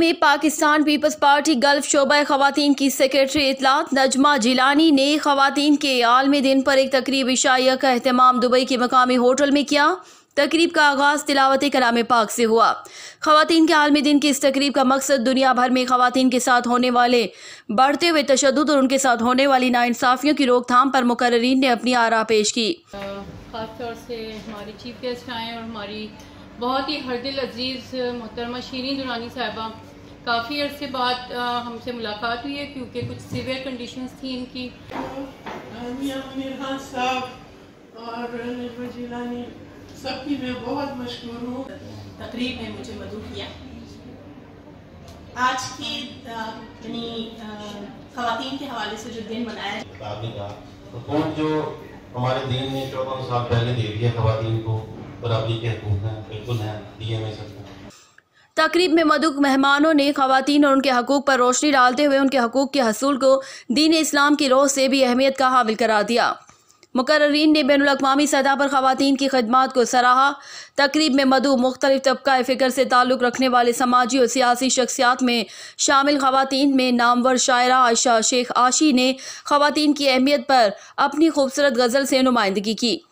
में Pakistan peoples Party gulf शोबा खवातीन की सेक्रेटरी इतलात नजमा जिलानी ने खवातीन के आलमी दिन पर एक तकरीब इशाइया का एहतमाम दुबई के मकामी होटल में किया। तकरीब का आगाज़ तिलावत कलाम पाक से हुआ। खवातीन के आलमी दिन की इस तकरीब का मकसद दुनिया भर में खवातीन के साथ होने वाले बढ़ते हुए तशद्दुद और उनके साथ होने वाली नाइंसाफ़ियों की रोकथाम पर मुकर्रीन ने अपनी आरा पेश की। ख़ास तौर से हमारी चीफ गेस्ट आए और हमारी बहुत ही हरदिल अजीज़ मोहतरमा शीरीन दुरानी साहिबा, काफ़ी अरसे बाद हमसे मुलाकात हुई है क्योंकि कुछ सीवियर कंडीशंस थी इनकी। मियां मुनीर खान साहब और नजमा जिलानी सबकी मैं बहुत मशहूर हूँ। तकरीब में मुझे मदऊ किया। आज की खवातीन के हवाले से जो दिन मनाया तो जो हमारे दीन ने 14 साल पहले दे दिया खवातीन को बराबरी के हकूक़ हैं, बिल्कुल हैं, दिए में सकते। तकरीब में मदुक मेहमानों ने खवातीन और उनके हकूक़ पर रोशनी डालते हुए उनके हकूक़ के हसूल को दीन इस्लाम की रोह से भी अहमियत का हामिल करार दिया। मुकर्रीन ने बैनुल अक़वामी सतह पर खवातीन की खिदमात को सराहा। तकरीब में मदऊ मुख्तलिफ तबका फ़िक्र से ताल्लुक़ रखने वाले समाजी और सियासी शख्सियात में शामिल खवातीन में नामवर शायरा आयशा शेख आशी ने खवातीन की अहमियत पर अपनी खूबसूरत गज़ल से नुमाइंदगी की।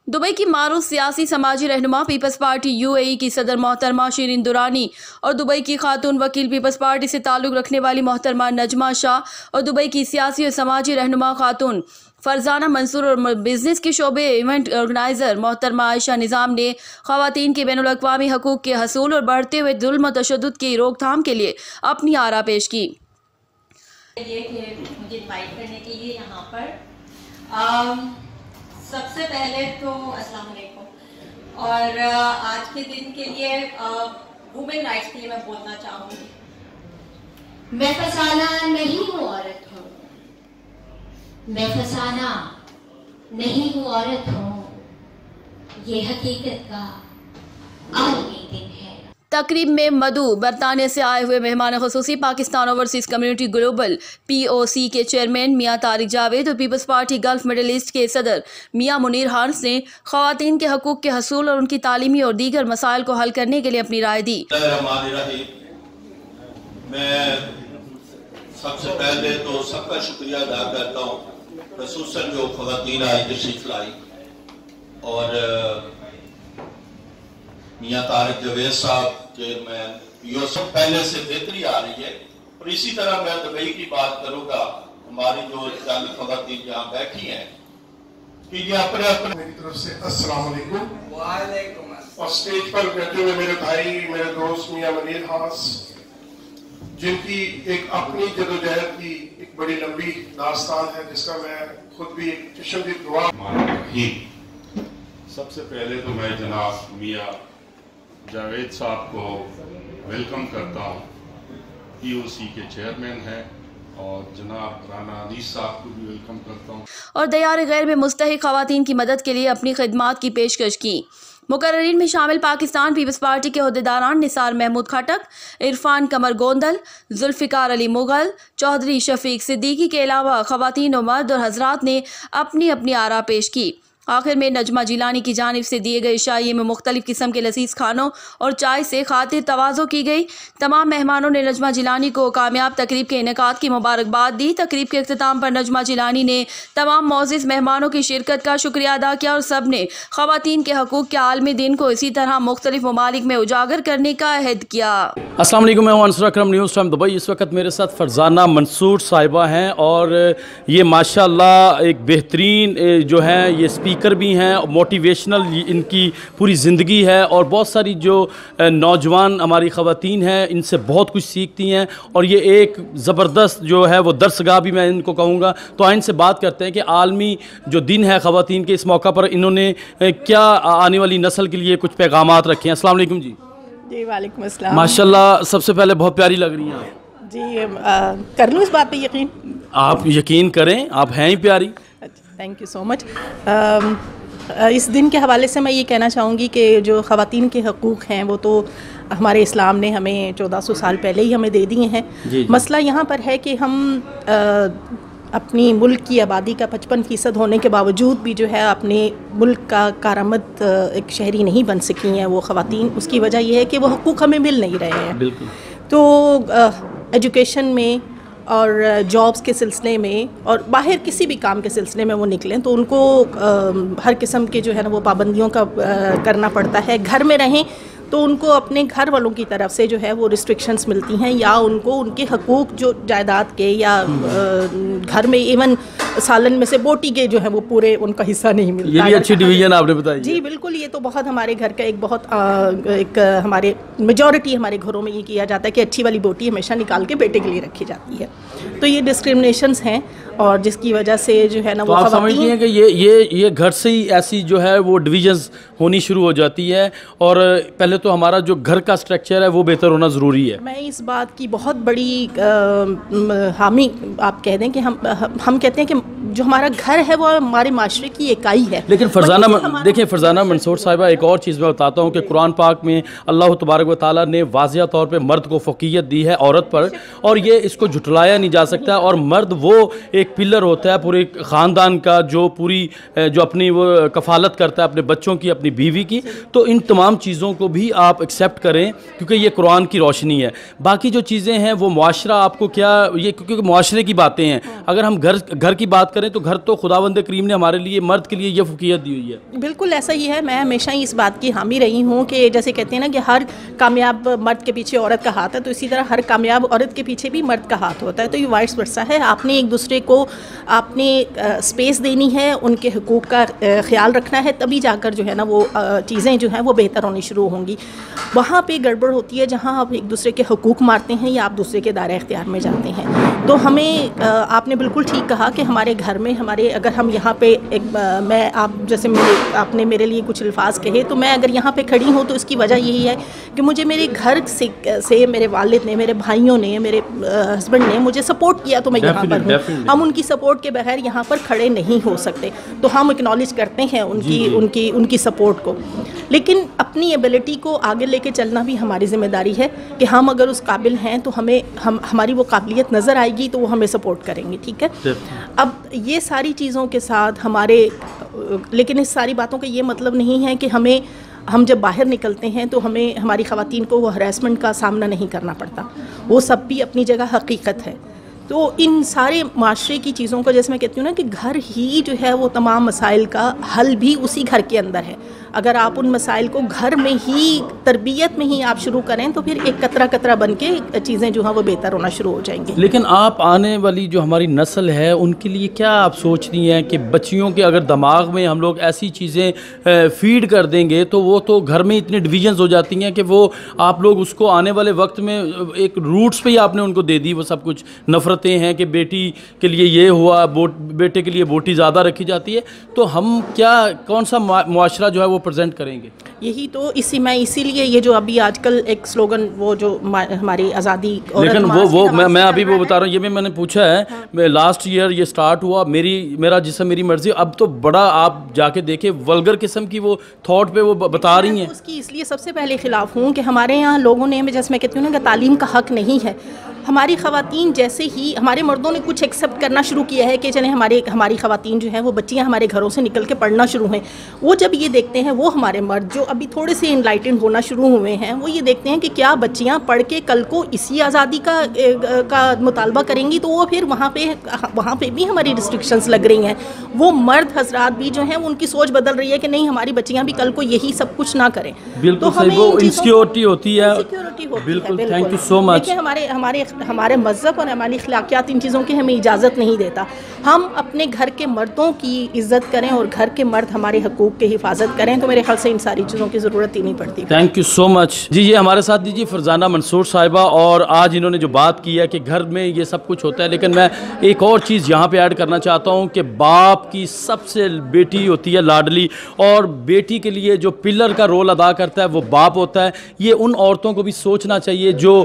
दुबई की मारूफ सियासी समाजी रहनुमा पीपल्स पार्टी UAE की सदर मोहतरमा शीरीन दुरानी और दुबई की खातून वकील पीपल्स पार्टी से ताल्लुक़ रखने वाली मोहतरमा नजमा शाह और दुबई की सियासी और समाजी रहनुमा खातून फरजाना मंसूर और बिजनेस के शोबे इवेंट ऑर्गेनाइज़र मोहतरमा आयशा निज़ाम ने खवातीन के बैनुल अक़वामी हकूक़ के हसूल और बढ़ते हुए जुल्म और तशद्दुद की रोकथाम के लिए अपनी आरा पेश की। ये कि मुझे इनवाइट करने के लिए यहाँ पर सबसे पहले तो अस्सलाम वालेकुम और आज के दिन के लिए वुमेन राइट्स के लिए मैं बोलना चाहूँगी। मैं फसाना नहीं हूँ औरत हूँ, मैं फसाना नहीं हूँ औरत हूँ, ये हकीकत का आलमी दिन है। तकरीब में मदऊ बरतानिया से आए हुए मेहमान ख़ुसूसी Pakistan overseas community global POC के चेयरमैन मियां तारिक जावेद और Peoples Party gulf middle east के सदर मियां मुनीर हांस ने खवातीन के हकूक़ के हसूल और उनकी तालीमी और दीगर मसाइल को हल करने के लिए अपनी राय दी। मैं सबसे पहले तो सबका शुक्रिया अदा करता हूँ, ख़ुसूसन जो खवातीन आई तशरीफ लाई और मियां तारिक जावेद साहब चेयरमैन यूसुफ, पहले से बेहतरी आ रही है। और इसी तरह मैं दुबई की बात करूंगा, हमारी जो चंद खवातीन यहाँ बैठी हैं कि ये अपने अपने मेरी तरफ से अस्सलाम वालेकुम और स्टेज पर बैठे हुए मेरे भाई मेरे दोस्त मियां मुनीर हांस, जिनकी एक अपनी जदोजहद की एक बड़ी लंबी दास्तान है जिसका मैं खुद भी एक तशद्दुद दुआ। सबसे पहले तो मैं जनाब मियां जावेद साहब को वेलकम करता हूँ, POC के चेयरमैन हैं, और जनाब राना अनीस साहब को भी वेलकम करता हूँ और दयार गैर में मुस्तहिक खवातीन की मदद के लिए अपनी खिदमात की पेशकश की। मुकर्रीन में शामिल पाकिस्तान पीपल्स पार्टी के अहदेदारान निसार महमूद खटक, इरफान कमर गोंदल, जुल्फ़िकार अली मुगल, चौधरी शफीक सिद्दीकी के अलावा खवातीन और मर्द और हजरात ने अपनी अपनी आरा पेश की। आखिर में नजमा जिलानी की जानिब से दिए गए इशाइये में मुख्तलिफ किस्म के लजीज खानों और चाय से खातिर तवाज़ो की गई। तमाम मेहमानों ने नजमा जिलानी को कामयाब तकरीब के इनेकाद की मुबारकबाद दी। तकरीब के अख्ताम पर नजमा जिलानी ने तमाम मौज़िज़ मेहमानों की शिरकत का शुक्रिया अदा किया और सब ने खवातीन के हकूक़ के आलमी दिन को इसी तरह मुख्तलिफ ममालिक में उजागर करने का अहद किया। अस्सलाम वालेकुम, मैं हूं अंसर अकरम, न्यूज़ टाइम दुबई। इस वक्त मेरे साथ फरजाना मंसूर साहिबा हैं और ये माशाल्लाह एक बेहतरीन जो हैं ये स्पीकर भी हैं, मोटिवेशनल इनकी पूरी ज़िंदगी है और बहुत सारी जो नौजवान हमारी ख़वातीन हैं इनसे बहुत कुछ सीखती हैं और ये एक ज़बरदस्त जो है वो दरसगाह भी मैं इनको कहूँगा। तो आइन से बात करते हैं कि आलमी जो दिन है ख़वातीन के, इस मौका पर इन्होंने क्या आने वाली नस्ल के लिए कुछ पैगामात रखे हैं। अस्सलाम वालेकुम जी। जी वालेकुम अस्सलाम। माशाल्लाह, सबसे पहले बहुत प्यारी लग रही हैं जी। कर लूँ इस बात पे यकीन? आप यकीन करें, आप हैं ही प्यारी। Thank you so much. इस दिन के हवाले से मैं ये कहना चाहूँगी कि जो ख़वातीन के हकूक़ हैं वो तो हमारे इस्लाम ने हमें 1400 साल पहले ही हमें दे दिए हैं। मसला यहाँ पर है कि हम अपनी मुल्क की आबादी का 55% होने के बावजूद भी जो है अपने मुल्क का कारामद एक शहरी नहीं बन सकी हैं वो ख़वातीन। उसकी वजह यह है कि वो हकूक़ हमें मिल नहीं रहे हैं। बिल्कुल। तो एजुकेशन में और जॉब्स के सिलसिले में और बाहर किसी भी काम के सिलसिले में वो निकलें तो उनको हर किस्म के जो है ना वो पाबंदियों का करना पड़ता है। घर में रहें तो उनको अपने घर वालों की तरफ से जो है वो रिस्ट्रिक्शंस मिलती हैं, या उनको उनके हकूक़ जो जायदाद के या घर में इवन सालन में से बोटी के जो है वो पूरे उनका हिस्सा नहीं मिलता। ये भी अच्छी डिवीजन आपने बताई। जी बिल्कुल, ये तो बहुत हमारे घर का एक बहुत एक हमारे मेजॉरिटी हमारे घरों में ये किया जाता है कि अच्छी वाली बोटी हमेशा निकाल के बेटे के लिए रखी जाती है। तो ये डिस्क्रिमिनेशंस हैं और जिसकी वजह से जो है ना तो वो आप समझती हैं कि ये घर से ही ऐसी जो है वो डिविजन्स होनी शुरू हो जाती है, और पहले तो हमारा जो घर का स्ट्रक्चर है वो बेहतर होना ज़रूरी है। मैं इस बात की बहुत बड़ी हामी आप कह दें कि हम कहते हैं कि जो हमारा घर है वो हमारे माशरे की इकाई है। लेकिन फरजाना देखिए फरजाना मंसूर साहिबा, एक और चीज़ मैं बताता हूँ कि कुरान पाक में अल्लाह तबारक व तआला ने वाज़िया तौर पे मर्द को फ़ौक़ियत दी है औरत पर, और ये इसको झुटलाया नहीं जा सकता। और मर्द वो एक पिलर होता है पूरे ख़ानदान का, जो पूरी जो अपनी वो कफ़ालत करता है अपने बच्चों की, अपनी बीवी की। तो इन तमाम चीज़ों को भी आप एक्सेप्ट करें क्योंकि ये कुरान की रोशनी है। बाकी जो चीज़ें हैं वो मुआशरा आपको क्या, ये क्योंकि मुआशरे की बातें हैं। अगर हम घर की बात करें तो घर तो खुदावंद करीम ने हमारे लिए मर्द के लिए ये फ़ौक़ियत दी हुई है। बिल्कुल ऐसा ही है। मैं हमेशा ही इस बात की हामी रही हूँ कि जैसे कहते हैं ना कि हर कामयाब मर्द के पीछे औरत का हाथ है, तो इसी तरह हर कामयाब औरत के पीछे भी मर्द का हाथ होता है। तो ये वाइस वर्सा है। आपने एक दूसरे को आपने स्पेस देनी है, उनके हुकूक का ख्याल रखना है, तभी जाकर जो है ना वो चीज़ें जो हैं वो बेहतर होनी शुरू होंगी। वहाँ पे गड़बड़ होती है जहाँ आप एक दूसरे के हुकूक मारते हैं या आप दूसरे के दायरे इख्तियार में जाते हैं। तो हमें आपने बिल्कुल ठीक कहा कि हमारे घर में हमारे अगर हम यहाँ पे मैं आप जैसे आपने मेरे लिए कुछ अल्फाज कहे, तो मैं अगर यहाँ पे खड़ी हूँ तो इसकी वजह यही है कि मुझे मेरे घर से मेरे वालिद ने, मेरे भाइयों ने, मेरे हस्बैंड ने मुझे सपोर्ट किया तो मैं यहाँ पर हूँ। हम उनकी सपोर्ट के बगैर यहाँ पर खड़े नहीं हो सकते। तो हम एक्नॉलेज करते हैं उनकी सपोर्ट को, लेकिन अपनी एबिलिटी को आगे लेके चलना भी हमारी जिम्मेदारी है कि हम अगर उस काबिल हैं तो हमारी वो काबिलियत नज़र आएगी तो वो हमें सपोर्ट करेंगे। ठीक है। अब ये सारी चीज़ों के साथ लेकिन इस सारी बातों का ये मतलब नहीं है कि हम जब बाहर निकलते हैं तो हमें हमारी ख़वातीन को वो हरासमेंट का सामना नहीं करना पड़ता। वो सब भी अपनी जगह हकीकत है। तो इन सारे माशरे की चीज़ों का, जैसे मैं कहती हूँ ना कि घर ही जो है वो तमाम मसाइल का हल भी उसी घर के अंदर है। अगर आप उन मसाइल को घर में ही तरबियत में ही आप शुरू करें तो फिर एक कतरा कतरा बन के चीज़ें जो हैं वो बेहतर होना शुरू हो जाएंगी। लेकिन आप आने वाली जो हमारी नस्ल है उनके लिए क्या आप सोच रही हैं कि बच्चियों के अगर दिमाग में हम लोग ऐसी चीज़ें फीड कर देंगे तो वो तो घर में इतनी डिविजन्स हो जाती हैं कि वो आप लोग उसको आने वाले वक्त में एक रूट्स पे ही आपने उनको दे दी वो सब कुछ। नफ़रतें हैं कि बेटी के लिए ये हुआ, बेटे के लिए बोटी ज़्यादा रखी जाती है। तो हम कौन सा मुआशरा जो है वो प्रेजेंट करेंगे? यही तो इसीलिए ये जो अभी आजकल एक स्लोगन वो जो हमारी आज़ादी, लेकिन वो मैं अभी वो बता रहा हूँ, ये भी मैंने पूछा है। लास्ट ईयर ये स्टार्ट हुआ, मेरा जिसम मेरी मर्जी। अब तो बड़ा आप जाके देखें वल्गर किस्म की वो थॉट पे वो बता रही हैं। उसकी इसलिए सबसे पहले खिलाफ हूँ कि हमारे यहाँ लोगों ने, जैसे मैं कहती हूँ ना कि तालीम का हक नहीं है। हमारी ख़वातीन जैसे ही हमारे मर्दों ने कुछ एक्सेप्ट करना शुरू किया है कि चले हमारी ख़वातीन जो हैं वो बच्चियाँ हमारे घरों से निकल के पढ़ना शुरू हैं, वो जब ये देखते हैं, वो हमारे मर्द जो अभी थोड़े से इनलाइटेंड होना शुरू हुए हैं, वो ये देखते हैं कि क्या बच्चियाँ पढ़ के कल को इसी आज़ादी का मुतालबा करेंगी, तो वो फिर वहाँ पे भी हमारी रिस्ट्रिक्शंस लग रही हैं। वो मर्द हजरात भी जो हैं उनकी सोच बदल रही है कि नहीं, हमारी बच्चियाँ भी कल को यही सब कुछ ना करें। बिल्कुल सही, वो इनसिक्योरिटी होती है। बिल्कुल, थैंक यू सो मच। हमारे मज़हब और हमारी अखलाकियात इन चीज़ों की हमें इजाज़त नहीं देता। हम अपने घर के मर्दों की इज़्ज़त करें और घर के मर्द हमारे हकूक़ की हिफाजत करें, तो मेरे ख्याल से इन सारी चीज़ों की ज़रूरत ही नहीं पड़ती। थैंक यू सो मच जी। ये हमारे साथ दीजिए फरजाना मंसूर साहिबा, और आज इन्होंने जो बात की है कि घर में ये सब कुछ होता है, लेकिन मैं एक और चीज़ यहाँ पे ऐड करना चाहता हूँ कि बाप की सबसे बेटी होती है लाडली, और बेटी के लिए जो पिलर का रोल अदा करता है वो बाप होता है। ये उन औरतों को भी सोचना चाहिए जो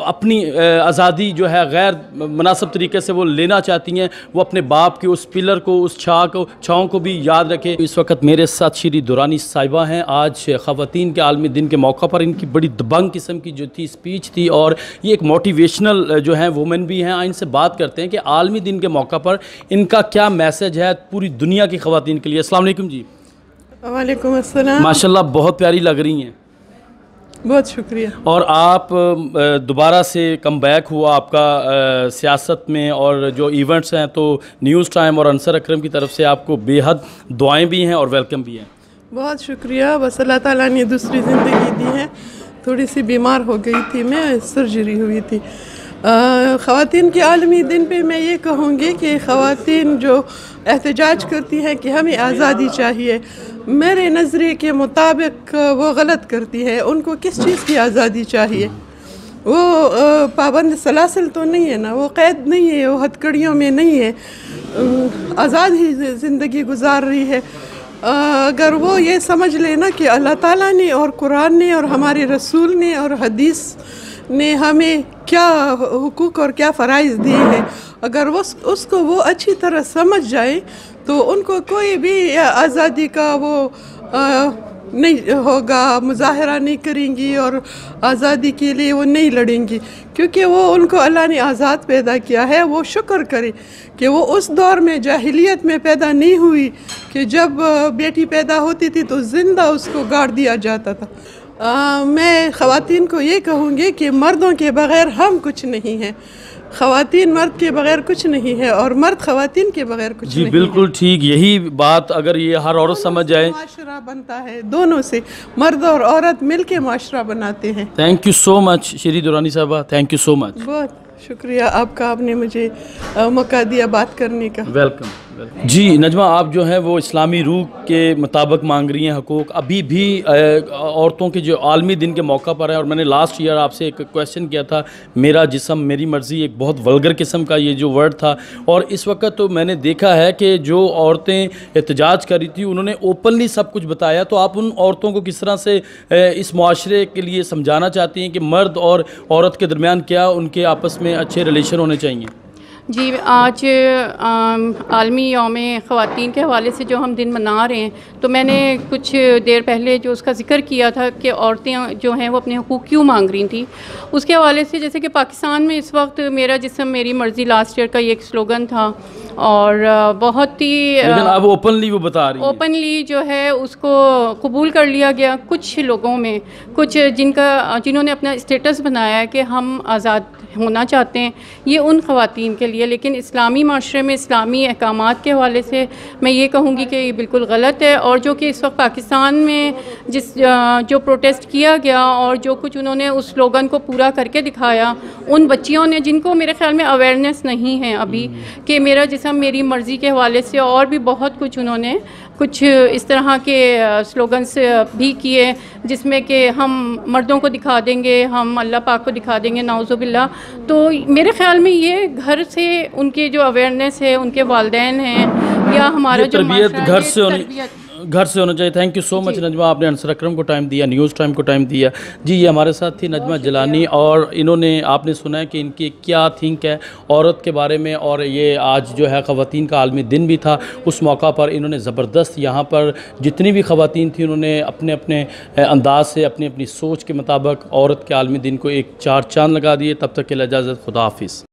अपनी आज़ादी जो है गैर मुनासिब तरीके से वो लेना चाहती हैं, वो अपने बाप के उस पिलर को, उस छाँव को भी याद रखें। इस वक्त मेरे साथ श्री दुरानी साहिबा हैं। आज ख़वातीन के आलमी दिन के मौका पर इनकी बड़ी दबंग किस्म की जो थी स्पीच थी, और ये एक मोटिवेशनल जो है वुमेन भी हैं। इनसे बात करते हैं कि आलमी दिन के मौका पर इनका क्या मैसेज है पूरी दुनिया की ख़वातीन के लिए। अस्सलाम वालेकुम जी। वालेकुम अस्सलाम। माशाल्लाह बहुत प्यारी लग रही हैं। बहुत शुक्रिया। और आप दोबारा से कम बैक हुआ आपका सियासत में, और जो इवेंट्स हैं तो न्यूज़ टाइम और अंसर अकरम की तरफ से आपको बेहद दुआएं भी हैं और वेलकम भी हैं। बहुत शुक्रिया। बस अल्लाह ताला ने दूसरी ज़िंदगी दी है। थोड़ी सी बीमार हो गई थी मैं, सर्जरी हुई थी। ख़वातीन के आलमी दिन पे मैं ये कहूँगी कि ख़वातीन जो एहतजाज करती हैं कि हमें आज़ादी चाहिए, मेरे नज़रिए के मुताबिक वो गलत करती है। उनको किस चीज़ की आज़ादी चाहिए? वो पाबंद सलासिल तो नहीं है ना, वो क़ैद नहीं है, वो हथकड़ियों में नहीं है, आज़ाद ही ज़िंदगी गुजार रही है। अगर वो ये समझ लेना कि अल्लाह ताला ने और कुरान ने और हमारे रसूल ने और हदीस ने हमें क्या हुकूक और क्या फ़राइज़ दिए हैं, अगर वो उसको वो अच्छी तरह समझ जाए तो उनको कोई भी आज़ादी का वो नहीं होगा, मुजाहरा नहीं करेंगी और आज़ादी के लिए वो नहीं लड़ेंगी, क्योंकि वो उनको अल्लाह ने आज़ाद पैदा किया है। वो शुक्र करे कि वो उस दौर में जाहिलियत में पैदा नहीं हुई कि जब बेटी पैदा होती थी तो ज़िंदा उसको गाड़ दिया जाता था। मैं ख़वातीन को ये कहूँगी कि मर्दों के बग़ैर हम कुछ नहीं हैं, ख़वातीन मर्द के बग़ैर कुछ नहीं है और मर्द ख़वातीन के बग़ैर कुछ नहीं है। बिल्कुल ठीक, यही बात अगर ये हर औरत समझ जाए, माशरा बनता है दोनों से, मर्द और औरत मिल के माशरा बनाते हैं। Thank you so much Shri Durani साहबा, थैंक यू सो मच। बहुत शुक्रिया आपका, आपने मुझे मौका दिया बात करने का। वेलकम। जी नजमा, आप जो हैं वो इस्लामी रूह के मुताबिक मांग रही हैं हकूक़, अभी भी औरतों के जो आलमी दिन के मौका पर है। और मैंने लास्ट ईयर आपसे एक क्वेश्चन किया था, मेरा जिस्म मेरी मर्ज़ी, एक बहुत वल्गर किस्म का ये जो वर्ड था। और इस वक्त तो मैंने देखा है कि जो औरतें एहतजाज कर रही थी उन्होंने ओपनली सब कुछ बताया। तो आप उन औरतों को किस तरह से इस मुआशरे के लिए समझाना चाहती हैं कि मर्द और औरत के दरमियान क्या उनके आपस में अच्छे रिलेशन होने चाहिए? जी, आज आलमी यौम ख़वातीन के हवाले से जो हम दिन मना रहे हैं, तो मैंने कुछ देर पहले जो उसका ज़िक्र किया था कि औरतें जो हैं वो अपने हकूक़ क्यों मांग रही थी, उसके हवाले से जैसे कि पाकिस्तान में इस वक्त मेरा जिस्म मेरी मर्ज़ी लास्ट ईयर का ये एक स्लोगन था और बहुत ही अब ओपनली वो बता रही है, ओपनली जो है उसको कबूल कर लिया गया कुछ लोगों में, कुछ जिन्होंने अपना स्टेटस बनाया है कि हम आज़ाद होना चाहते हैं, ये उन ख़वातीन के लिए। लेकिन इस्लामी माशरे में इस्लामी अहकामात के हवाले से मैं ये कहूँगी कि ये बिल्कुल गलत है। और जो कि इस वक्त पाकिस्तान में जो प्रोटेस्ट किया गया और जो कुछ उन्होंने उस स्लोगन को पूरा करके दिखाया, उन बच्चियों ने जिनको मेरे ख़्याल में अवेयरनेस नहीं है अभी कि मेरा जिस्म मेरी मर्ज़ी के हवाले से, और भी बहुत कुछ उन्होंने कुछ इस तरह के स्लोगन्स भी किए जिसमें कि हम मर्दों को दिखा देंगे, हम अल्लाह पाक को दिखा देंगे, नाउज़ुबिल्लाह। तो मेरे ख़्याल में ये घर से उनके जो अवेयरनेस है, उनके वालिदैन हैं या हमारा जो घर से होना चाहिए। Thank you so much Najma, आपने अंसर अकरम को टाइम दिया, न्यूज़ टाइम को टाइम दिया। जी, ये हमारे साथ थी नजमा जिलानी और इन्होंने, आपने सुना है कि इनकी क्या थिंक है औरत के बारे में। और ये आज जो है ख़वातीन का आलमी दिन भी था, उस मौका पर इन्होंने ज़बरदस्त यहाँ पर जितनी भी ख़वातीन थी उन्होंने अपने अपने अंदाज से अपनी अपनी सोच के मुताबिक औरत के आलमी दिन को एक चार चांद लगा दिए। तब तक के लिए इजाज़त, खुदा हाफिज़।